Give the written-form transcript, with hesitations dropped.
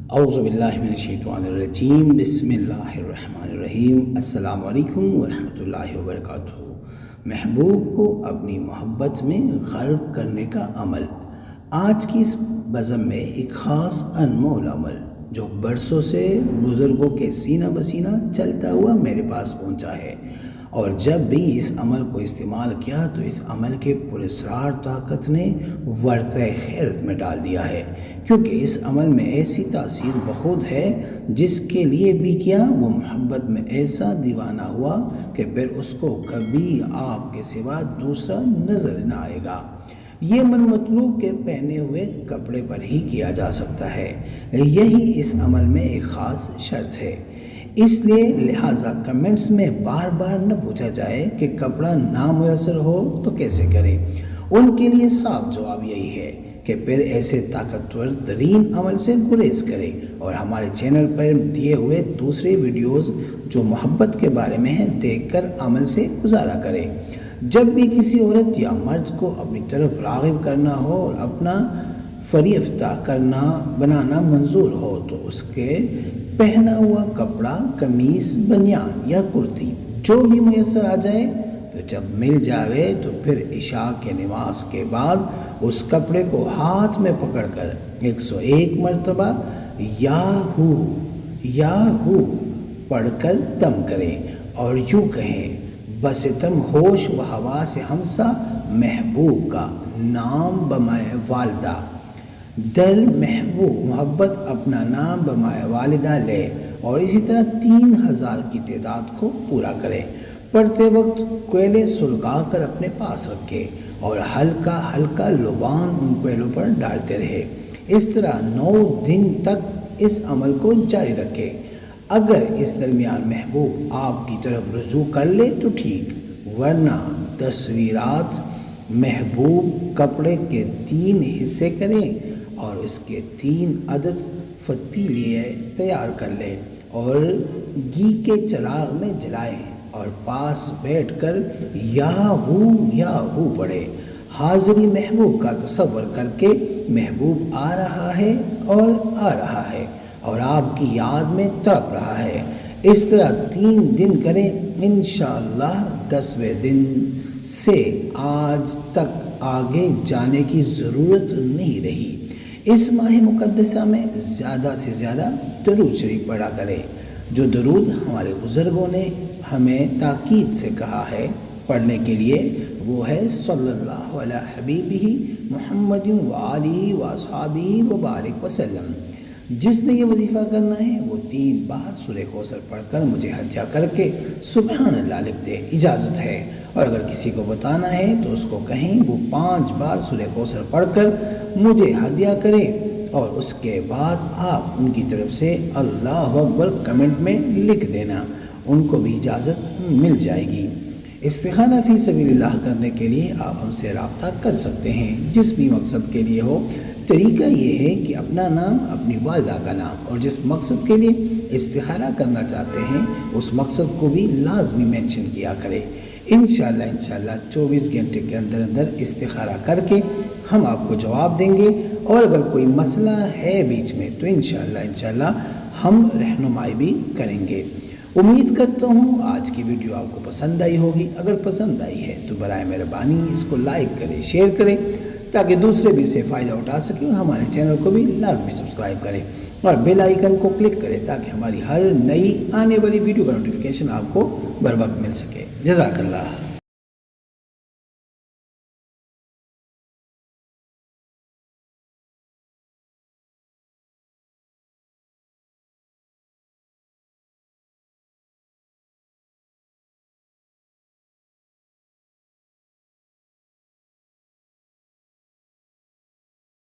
اعوذ باللہ من الشیطان الرجیم، بسم اللہ الرحمن الرحیم۔ السلام علیکم ورحمۃ اللہ وبرکاتہ۔ محبوب کو اپنی محبت میں غرق کرنے کا عمل۔ آج کی اس بزم میں ایک خاص انمول عمل جو برسوں سے بزرگوں کے سینہ بسینہ چلتا ہوا میرے پاس پہنچا ہے، اور جب بھی اس عمل کو استعمال کیا تو اس عمل کے پراسرار طاقت نے ورثہ خیرت میں ڈال دیا ہے، کیونکہ اس عمل میں ایسی تاثیر بخود ہے جس کے لیے بھی کیا وہ محبت میں ایسا دیوانہ ہوا کہ پھر اس کو کبھی آپ کے سوا دوسرا نظر نہ آئے گا۔ یہ عمل مطلوب کے پہنے ہوئے کپڑے پر ہی کیا جا سکتا ہے، یہی اس عمل میں ایک خاص شرط ہے۔ اس لیے لہٰذا کمنٹس میں بار بار نہ پوچھا جائے کہ کپڑا نامیسر ہو تو کیسے کرے۔ ان کے لیے صاف جواب یہی ہے کہ پھر ایسے طاقتور ترین عمل سے گریز کرے اور ہمارے چینل پر دیے ہوئے دوسرے ویڈیوز جو محبت کے بارے میں ہیں دیکھ کر عمل سے گزارا کرے۔ جب بھی کسی عورت یا مرد کو اپنی طرف راغب کرنا ہو اور اپنا فریفتہ بنانا منظور ہو تو اس کے پہنا ہوا کپڑا، قمیص، بنیان یا کرتی جو بھی میسر آ جائے تو جب مل جاوے تو پھر عشاء کے نماز کے بعد اس کپڑے کو ہاتھ میں پکڑ کر 101 مرتبہ یا ہو پڑھ کر دم کریں اور یوں کہیں: بستم ہوش و حواس ہمسا محبوب کا نام بمائے والدہ، دل محبوب محبت اپنا نام بمائے والدہ لے، اور اسی طرح 3000 کی تعداد کو پورا کرے۔ پڑھتے وقت کوئلے سلگا کر اپنے پاس رکھے اور ہلکا ہلکا لبان ان کوئلوں پر ڈالتے رہے۔ اس طرح 9 دن تک اس عمل کو جاری رکھے۔ اگر اس درمیان محبوب آپ کی طرف رجوع کر لے تو ٹھیک، ورنہ تصویرات محبوب کپڑے کے 3 حصے کریں اور اس کے 3 عدد فتیلے تیار کر لیں اور گھی کے چراغ میں جلائیں اور پاس بیٹھ کر یا ہو پڑھے۔ حاضری محبوب کا تصور کر کے محبوب آ رہا ہے اور آپ کی یاد میں تڑپ رہا ہے۔ اس طرح 3 دن کریں، انشاءاللہ 10ویں دن سے آج تک آگے جانے کی ضرورت نہیں رہی۔ اس ماہ مقدسہ میں زیادہ سے زیادہ درود شریف پڑھا کریں۔ جو درود ہمارے بزرگوں نے ہمیں تاکید سے کہا ہے پڑھنے کے لیے وہ ہے: صلی اللہ علی حبیبہ محمد وآلہ واصحابہ وبارک وسلم۔ جس نے یہ وظیفہ کرنا ہے وہ 3 بار سورہ کوثر پڑھ کر مجھے ہدیہ کر کے سبحان اللہ لکھ دے، اجازت ہے۔ اور اگر کسی کو بتانا ہے تو اس کو کہیں وہ 5 بار سورہ کوثر پڑھ کر مجھے ہدیہ کرے، اور اس کے بعد آپ ان کی طرف سے اللہ اکبر کمنٹ میں لکھ دینا، ان کو بھی اجازت مل جائے گی۔ استخارہ فی سبیل اللہ کرنے کے لیے آپ ہم سے رابطہ کر سکتے ہیں، جس بھی مقصد کے لیے ہو۔ طریقہ یہ ہے کہ اپنا نام، اپنی والدہ کا نام اور جس مقصد کے لیے استخارہ کرنا چاہتے ہیں اس مقصد کو بھی لازمی مینشن کیا کرے۔ انشاءاللہ 24 گھنٹے کے اندر استخارہ کر کے ہم آپ کو جواب دیں گے، اور اگر کوئی مسئلہ ہے بیچ میں تو انشاءاللہ ہم رہنمائی بھی کریں گے۔ امید کرتا ہوں آج کی ویڈیو آپ کو پسند آئی ہوگی۔ اگر پسند آئی ہے تو برائے مہربانی اس کو لائک کریں، شیئر کریں تاکہ دوسرے بھی اس سے فائدہ اٹھا سکیں، اور ہمارے چینل کو بھی لازمی سبسکرائب کریں اور بیل آئیکن کو کلک کریں تاکہ ہماری ہر نئی آنے والی ویڈیو کا نوٹیفیکیشن آپ کو بر وقت مل سکے۔ جزاک اللہ۔